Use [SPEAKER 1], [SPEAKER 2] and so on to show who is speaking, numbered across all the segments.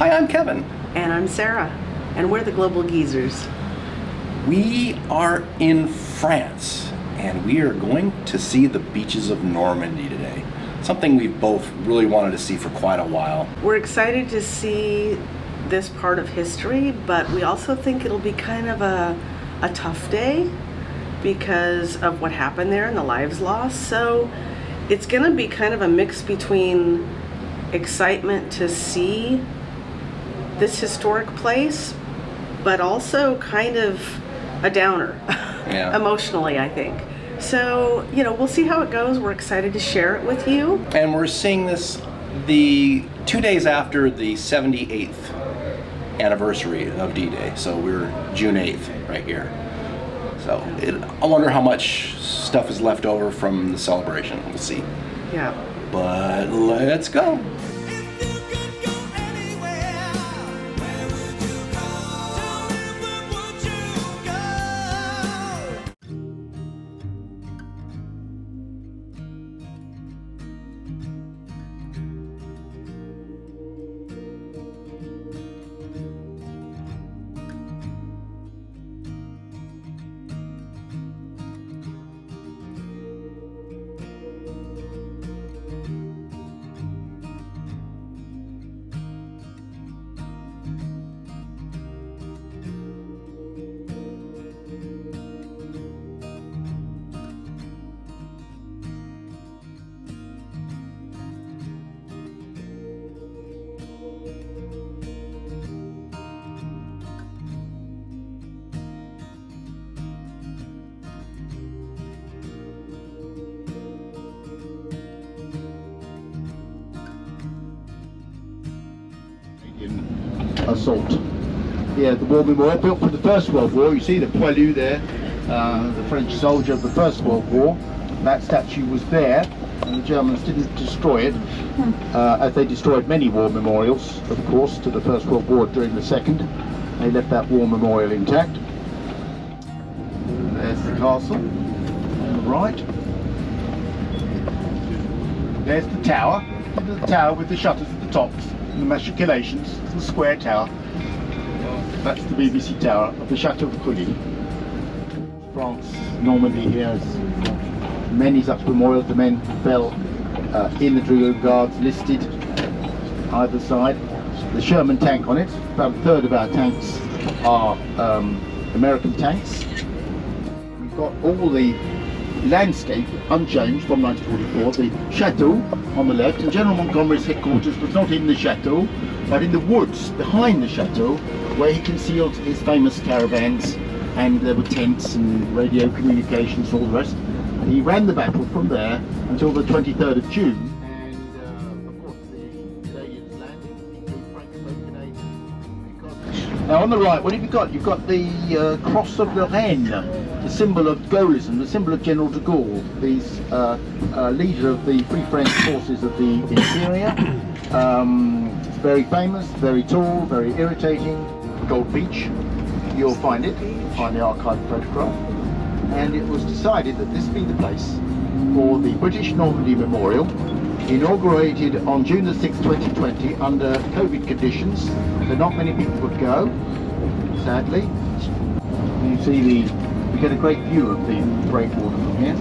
[SPEAKER 1] Hi, I'm Kevin.
[SPEAKER 2] And I'm Sarah, and we're the Global Geezers.
[SPEAKER 1] We are in France, and we are going to see the beaches of Normandy today. Something we've both really wanted to see for quite a while.
[SPEAKER 2] We're excited to see this part of history, but we also think it'll be kind of a tough day because of what happened there and the lives lost. So it's going to be kind of a mix between excitement to see this historic place, but also kind of a downer, emotionally, I think. So, we'll see how it goes. We're excited to share it with you.
[SPEAKER 1] And we're seeing this the 2 days after the 78th anniversary of D-Day. So we're June 8th right here. So I wonder how much stuff is left over from the celebration. We'll see.
[SPEAKER 2] Yeah.
[SPEAKER 1] But let's go.
[SPEAKER 3] Assault. Yeah, the war memorial built for the First World War. You see the poilu there, the French soldier of the First World War. That statue was there, and the Germans didn't destroy it, as they destroyed many war memorials, of course, to the First World War during the Second. They left that war memorial intact. There's the castle on the right. There's the tower. The tower with the shutters at the tops. The machicolations, the square tower. That's the BBC tower of the Chateau of Cully. France, Normandy here has many such memorials. The men who fell in the Dragoon Guards listed either side. The Sherman tank on it. About a third of our tanks are American tanks. We've got all the landscape unchanged from 1944. The chateau on the left, and General Montgomery's headquarters was not in the chateau, but in the woods behind the chateau, where he concealed his famous caravans, and there were tents and radio communications, all the rest. And he ran the battle from there until the 23rd of June. And of course the Canadians landed, including Franco-Canadian. Now on the right, what have you got? You've got the Cross of Lorraine, the symbol of Gaullism, the symbol of General de Gaulle, the leader of the Free French forces of the interior. It's very famous, very tall, very irritating. Gold Beach, you'll find it, find the archived photograph. And it was decided that this be the place for the British Normandy Memorial, inaugurated on June the 6th, 2020, under COVID conditions. So not many people would go, sadly. You see we get a great view of the breakwater from here.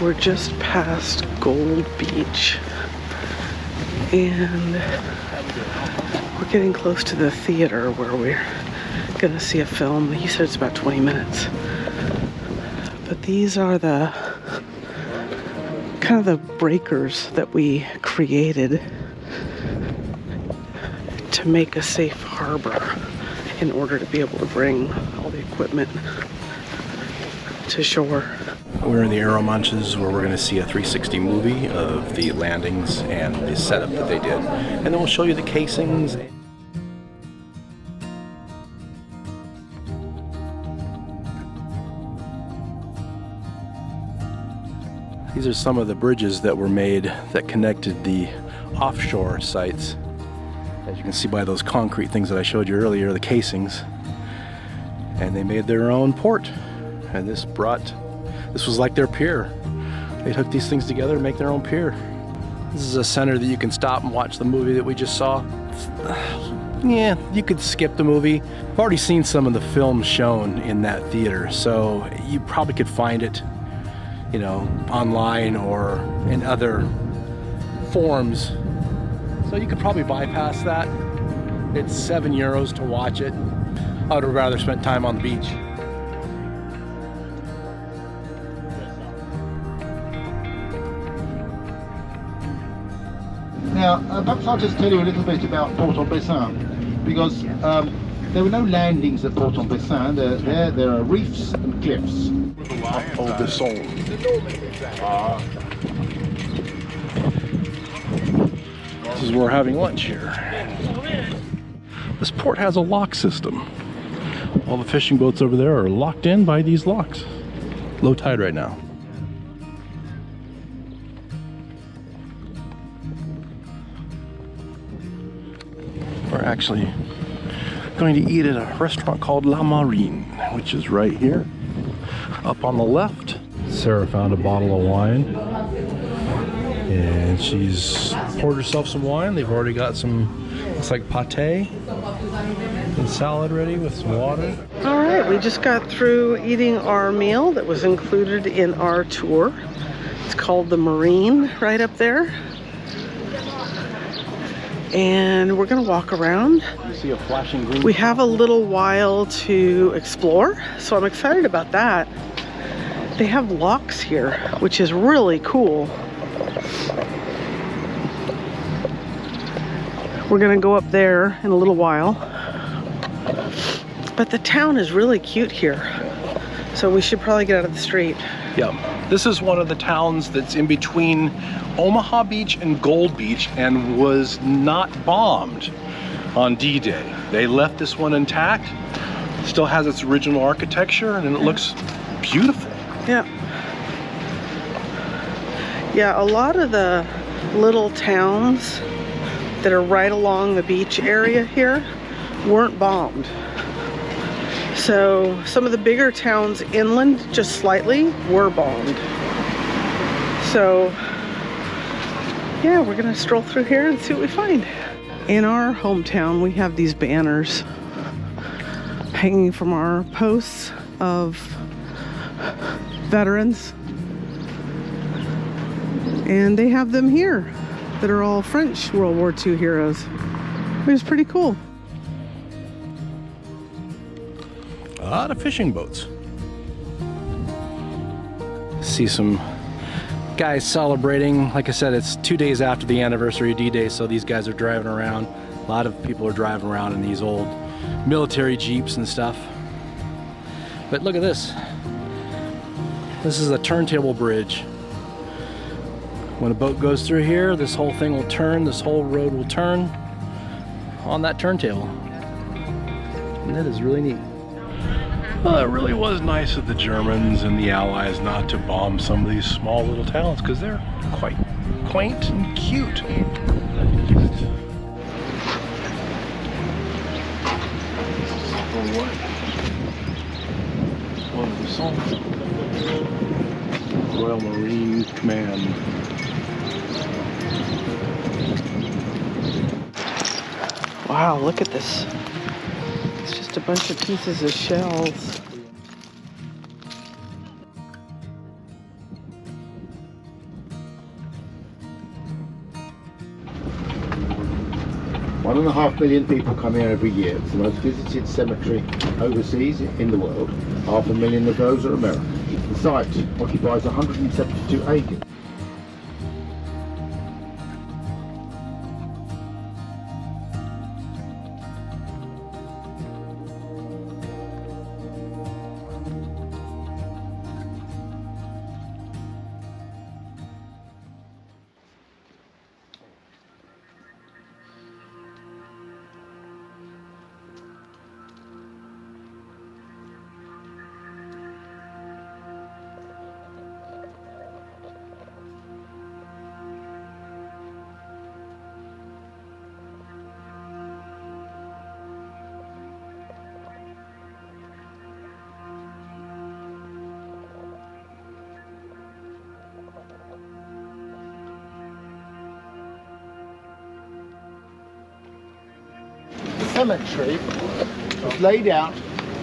[SPEAKER 2] We're just past Gold Beach, and we're getting close to the theater where we're gonna see a film. He said it's about 20 minutes. But these are the kind of the breakers that we created to make a safe harbor in order to be able to bring all the equipment to shore.
[SPEAKER 1] We're in the Aero Munches, where we're going to see a 360 movie of the landings and the setup that they did. And then we'll show you the casings. These are some of the bridges that were made that connected the offshore sites. As you can see by those concrete things that I showed you earlier, the casings. and they made their own port. And this was like their pier. They'd hook these things together and make their own pier. This is a center that you can stop and watch the movie that we just saw. Yeah, you could skip the movie. I've already seen some of the films shown in that theater, so you probably could find it, you know, online or in other forms. So you could probably bypass that. It's €7 to watch it. I would have rather spent time on the beach.
[SPEAKER 3] Now, perhaps I'll just tell you a little bit about Port-en-Bessin, because there were no landings at Port-en-Bessin. There are reefs and cliffs.
[SPEAKER 1] Port-en-Bessin. This is where we're having lunch here. This port has a lock system. All the fishing boats over there are locked in by these locks. Low tide right now. We're actually going to eat at a restaurant called La Marine, which is right here, up on the left. Sarah found a bottle of wine, and she's poured herself some wine. They've already got some, looks like pate and salad ready with some water.
[SPEAKER 2] All right, we just got through eating our meal that was included in our tour. It's called the Marine, right up there. And we're gonna walk around.
[SPEAKER 1] You see a flashing green.
[SPEAKER 2] We have a little while to explore, so I'm excited about that. They have locks here, which is really cool. We're gonna go up there in a little while. But the town is really cute here, so we should probably get out of the street.
[SPEAKER 1] Yeah, this is one of the towns that's in between Omaha Beach and Gold Beach and was not bombed on D-Day. They left this one intact, still has its original architecture, and it looks beautiful.
[SPEAKER 2] Yeah. Yeah, a lot of the little towns that are right along the beach area here weren't bombed. So some of the bigger towns inland, just slightly, were bombed. So yeah, we're gonna stroll through here and see what we find. In our hometown, we have these banners hanging from our posts of veterans. And they have them here that are all French World War II heroes. It was pretty cool.
[SPEAKER 1] A lot of fishing boats. See some guys celebrating. Like I said, it's 2 days after the anniversary of D-Day, so these guys are driving around. A lot of people are driving around in these old military jeeps and stuff. But look at this. This is the Turntable Bridge. When a boat goes through here, this whole thing will turn, this whole road will turn on that turntable. And that is really neat. Well, it really was nice of the Germans and the Allies not to bomb some of these small little towns, because they're quite quaint and cute. Royal Marine Command.
[SPEAKER 2] Wow, look at this. It's just a bunch of pieces of shells.
[SPEAKER 3] One and a half million people come here every year. It's the most visited cemetery overseas in the world. 500,000 of those are American. The site occupies 172 acres. cemetery was laid out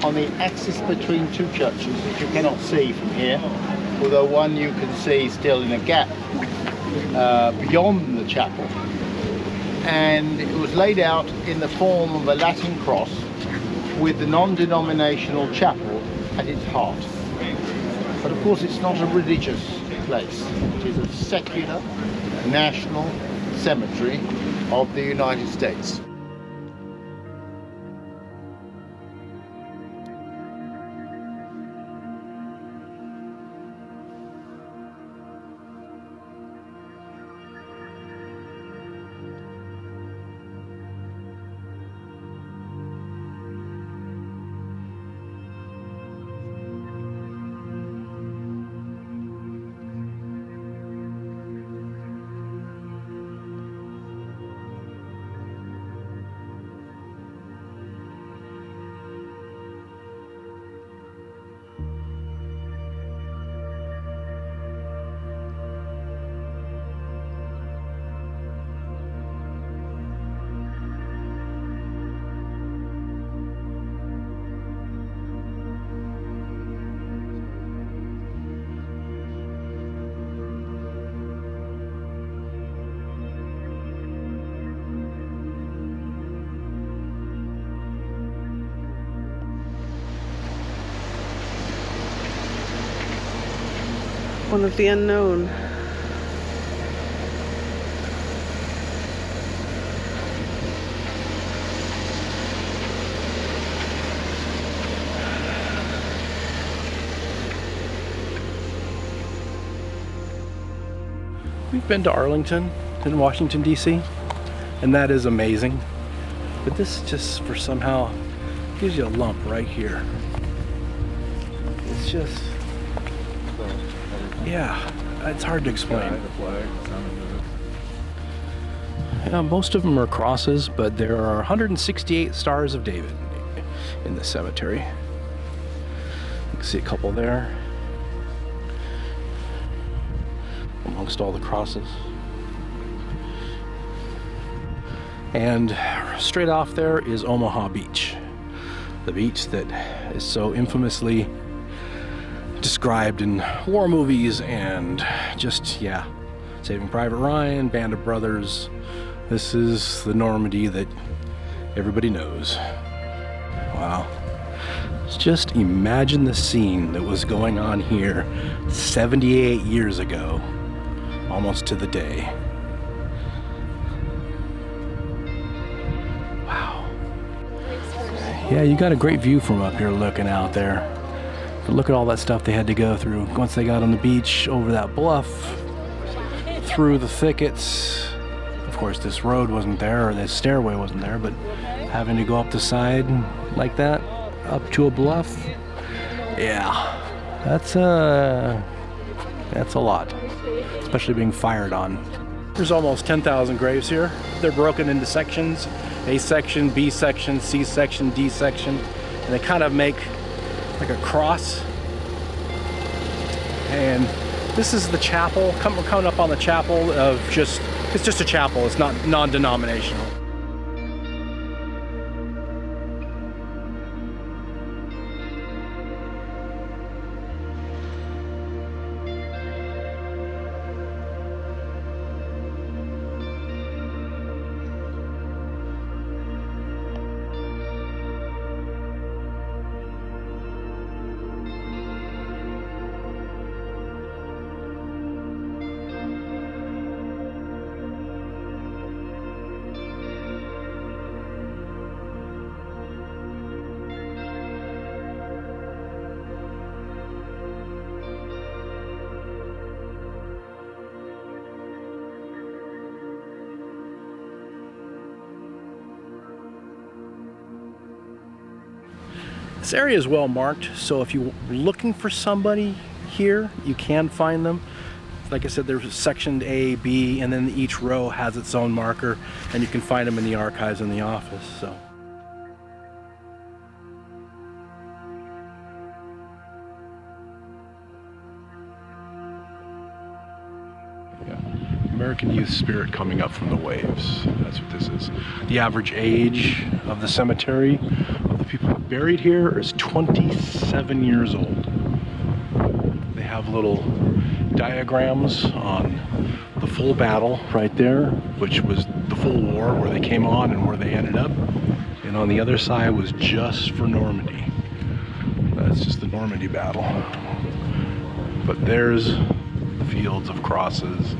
[SPEAKER 3] on the axis between two churches, which you cannot see from here, although one you can see still in a gap beyond the chapel. And it was laid out in the form of a Latin cross with the non-denominational chapel at its heart. But of course it's not a religious place. It is a secular, national cemetery of the United States.
[SPEAKER 2] One of the unknown.
[SPEAKER 1] We've been to Arlington in Washington, D.C., and that is amazing. But this just for somehow gives you a lump right here. It's just, yeah, it's hard to explain. Yeah, most of them are crosses, but there are 168 stars of David in the cemetery. You can see a couple there amongst all the crosses. And straight off there is Omaha Beach, the beach that is so infamously described in war movies and just, yeah, Saving Private Ryan, Band of Brothers. This is the Normandy that everybody knows. Wow. Just imagine the scene that was going on here 78 years ago, almost to the day. Wow. Yeah, you got a great view from up here looking out there. But look at all that stuff they had to go through once they got on the beach, over that bluff, through the thickets. Of course, this road wasn't there, or this stairway wasn't there, but having to go up the side like that, up to a bluff, yeah, that's a lot, especially being fired on. There's almost 10,000 graves here. They're broken into sections: A section, B section, C section, D section, and they kind of make like a cross. And this is the chapel. We're coming up on the chapel of it's just a chapel. It's not non-denominational. This area is well marked, so if you're looking for somebody here, you can find them. Like I said, there's section A, B, and then each row has its own marker, and you can find them in the archives in the office. So. American youth spirit coming up from the waves. That's what this is. The average age of the cemetery of the people buried here is 27 years old. They have little diagrams on the full battle right there, which was the full war, where they came on and where they ended up. And on the other side was just for Normandy. That's just the Normandy battle. But there's the fields of crosses.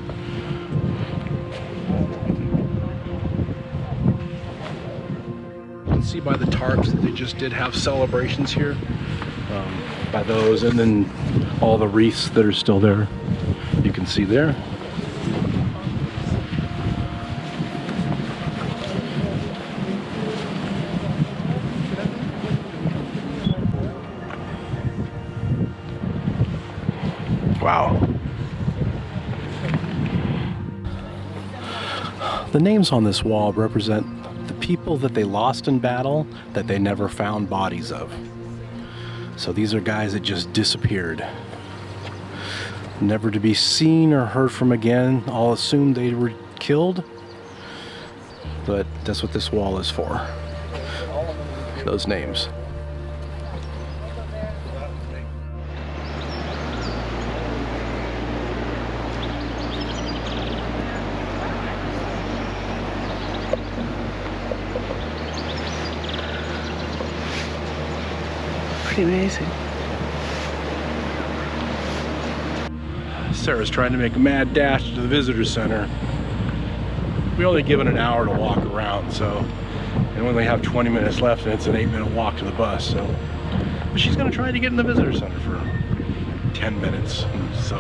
[SPEAKER 1] You can see by the tarps that they just did have celebrations here. By those, and then all the wreaths that are still there. You can see there. Wow. The names on this wall represent the people that they lost in battle that they never found bodies of. So these are guys that just disappeared. Never to be seen or heard from again. All assumed they were killed. But that's what this wall is for. Those names.
[SPEAKER 2] Pretty amazing.
[SPEAKER 1] Sarah's trying to make a mad dash to the visitor center. We only given an hour to walk around, so and we only have 20 minutes left, and it's an 8-minute walk to the bus. So, but she's gonna try to get in the visitor center for 10 minutes. So,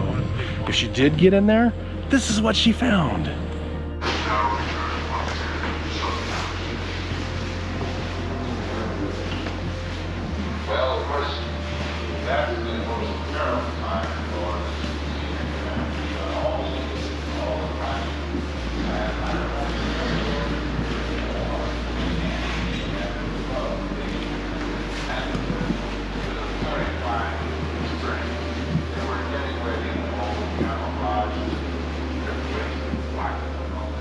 [SPEAKER 1] if she did get in there, this is what she found.
[SPEAKER 4] Well, of course, that has been the most terrible time for us. All the time. And I don't spring. They were getting ready to all the camouflage, everything, black and all that.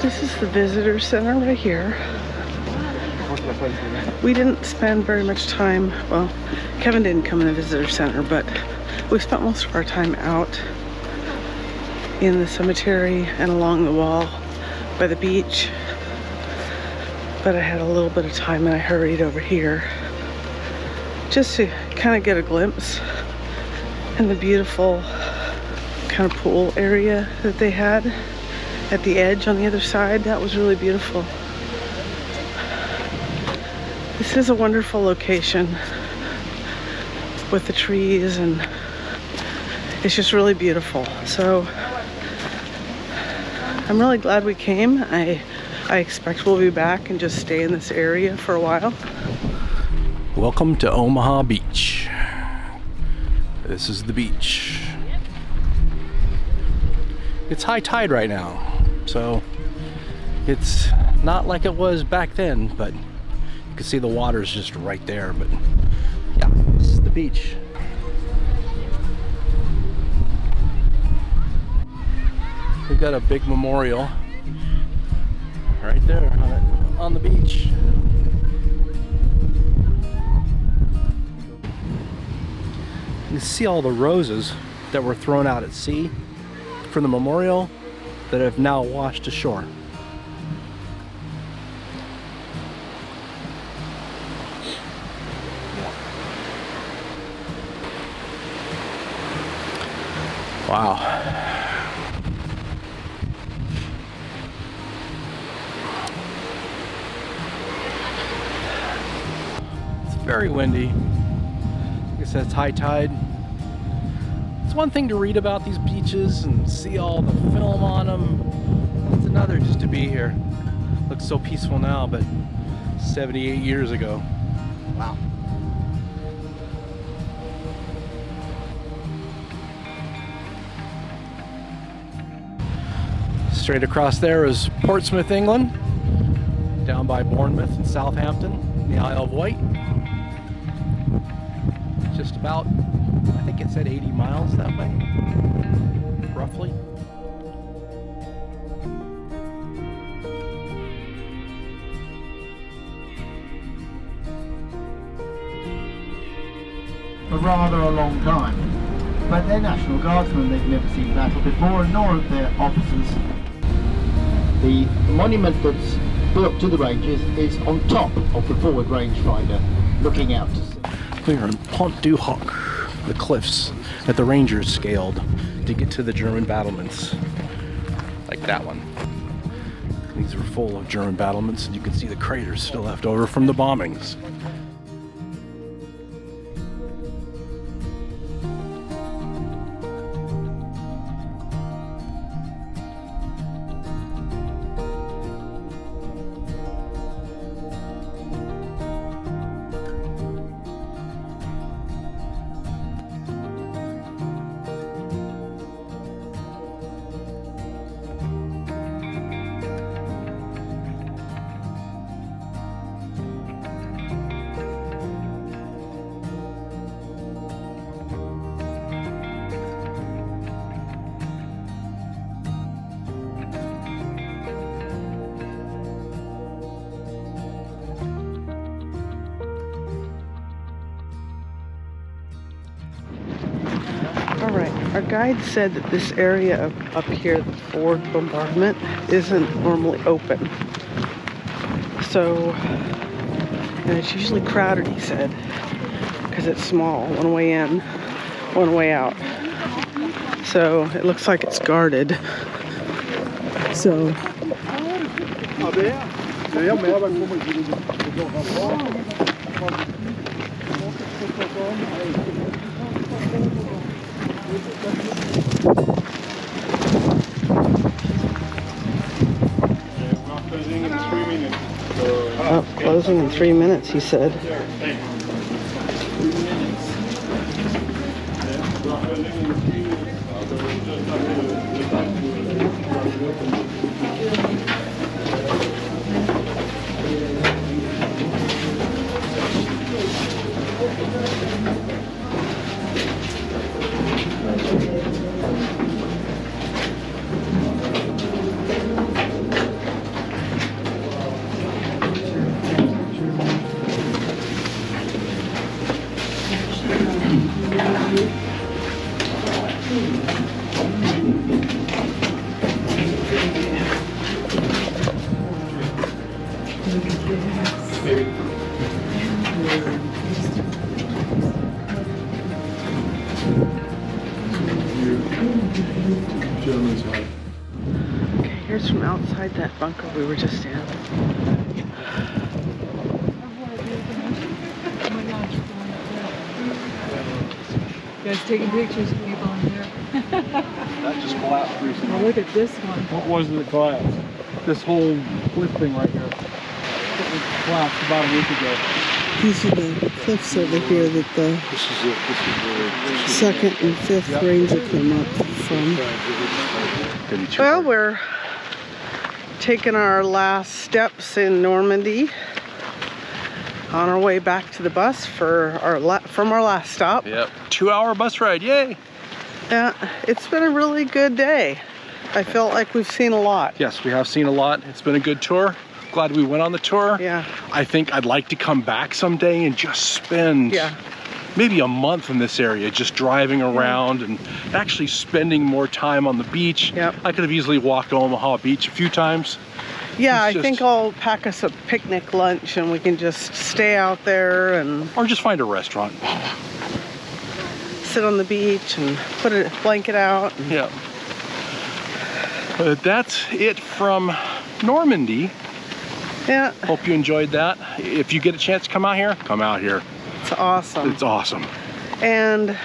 [SPEAKER 2] This is the visitor center right here. We didn't spend very much time, well, Kevin didn't come in the visitor center, but we spent most of our time out in the cemetery and along the wall by the beach. But I had a little bit of time and I hurried over here just to kind of get a glimpse in the beautiful kind of pool area that they had at the edge on the other side. That was really beautiful. This is a wonderful location with the trees, and it's just really beautiful. So I'm really glad we came. I expect we'll be back and just stay in this area for a while.
[SPEAKER 1] Welcome to Omaha Beach. This is the beach. It's high tide right now, so it's not like it was back then, but you can see the water's just right there. But yeah, this is the beach. We've got a big memorial right there on the beach. You can see all the roses that were thrown out at sea from the memorial that have now washed ashore. Wow. It's very windy. Like I said, it's high tide. It's one thing to read about these beaches and see all the film on them. It's another just to be here. Looks so peaceful now, but 78 years ago. Wow. Straight across there is Portsmouth, England, down by Bournemouth and Southampton, the Isle of Wight. Just about, I think it said 80 miles that way, roughly.
[SPEAKER 3] For rather a long time. But they're National Guardsmen, they've never seen battle before, and nor have their officers. The monument that's built to the Rangers is on top of the forward rangefinder, looking out to sea.
[SPEAKER 1] We are in Pont du Hoc, the cliffs that the Rangers scaled to get to the German battlements, like that one. These are full of German battlements, and you can see the craters still left over from the bombings.
[SPEAKER 2] Alright, our guide said that this area up here, the forward bombardment, isn't normally open. So, and it's usually crowded, he said, because it's small, one way in, one way out. So it looks like it's guarded. So closing in 3 minutes, he said. Okay, here's from outside that bunker we were just in.
[SPEAKER 5] You guys taking pictures of people in here.
[SPEAKER 1] That just collapsed recently.
[SPEAKER 5] Oh, look at this one.
[SPEAKER 6] What was it that collapsed? This whole cliff thing right here. It collapsed about a week ago.
[SPEAKER 2] These are the cliffs over here that the
[SPEAKER 6] This is it. This is really.
[SPEAKER 2] 2nd and 5th Ranger came up from. Well, we're taking our last steps in Normandy on our way back to the bus for from our last stop.
[SPEAKER 1] Yep, 2-hour bus ride, yay!
[SPEAKER 2] Yeah, it's been a really good day. I felt like we've seen a lot.
[SPEAKER 1] Yes, we have seen a lot. It's been a good tour. Glad we went on the tour.
[SPEAKER 2] Yeah.
[SPEAKER 1] I think I'd like to come back someday and just spend maybe a month in this area, just driving around and actually spending more time on the beach.
[SPEAKER 2] Yep.
[SPEAKER 1] I could have easily walked to Omaha Beach a few times.
[SPEAKER 2] Yeah,
[SPEAKER 1] It's
[SPEAKER 2] I think I'll pack us a picnic lunch and we can just stay out there and
[SPEAKER 1] Or just find a restaurant.
[SPEAKER 2] sit on the beach and put a blanket out.
[SPEAKER 1] Yeah. But that's it from Normandy.
[SPEAKER 2] Yeah,
[SPEAKER 1] Hope you enjoyed that. If you get a chance to come out here, come out here.
[SPEAKER 2] it's awesome.
[SPEAKER 1] It's awesome.
[SPEAKER 2] And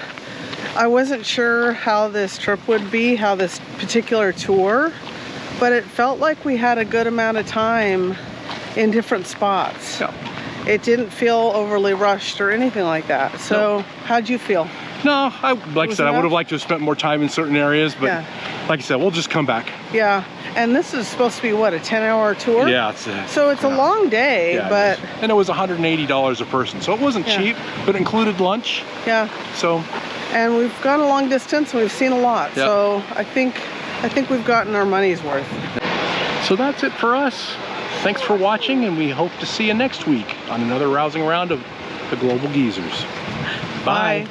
[SPEAKER 2] I wasn't sure how this trip would be, how this particular tour but it felt like we had a good amount of time in different spots.
[SPEAKER 6] Yeah.
[SPEAKER 2] It didn't feel overly rushed or anything like that. So how'd you feel?
[SPEAKER 6] No, like I said, I would
[SPEAKER 2] enough?
[SPEAKER 6] have liked to have spent more time in certain areas, but
[SPEAKER 2] Yeah.
[SPEAKER 6] like I said, we'll just come back.
[SPEAKER 2] Yeah, and this is supposed to be what, a 10-hour tour?
[SPEAKER 6] Yeah,
[SPEAKER 2] So it's a long day,
[SPEAKER 6] yeah,
[SPEAKER 2] but
[SPEAKER 6] and it was $180 a person, so it wasn't
[SPEAKER 2] Yeah.
[SPEAKER 6] cheap, but it included lunch.
[SPEAKER 2] yeah.
[SPEAKER 6] So
[SPEAKER 2] And we've gone a long distance and we've seen a lot.
[SPEAKER 6] Yep.
[SPEAKER 2] So I think we've gotten our money's worth.
[SPEAKER 6] So that's it for us. Thanks for watching, and we hope to see you next week on another rousing round of the Global Geezers. Bye.
[SPEAKER 2] Bye.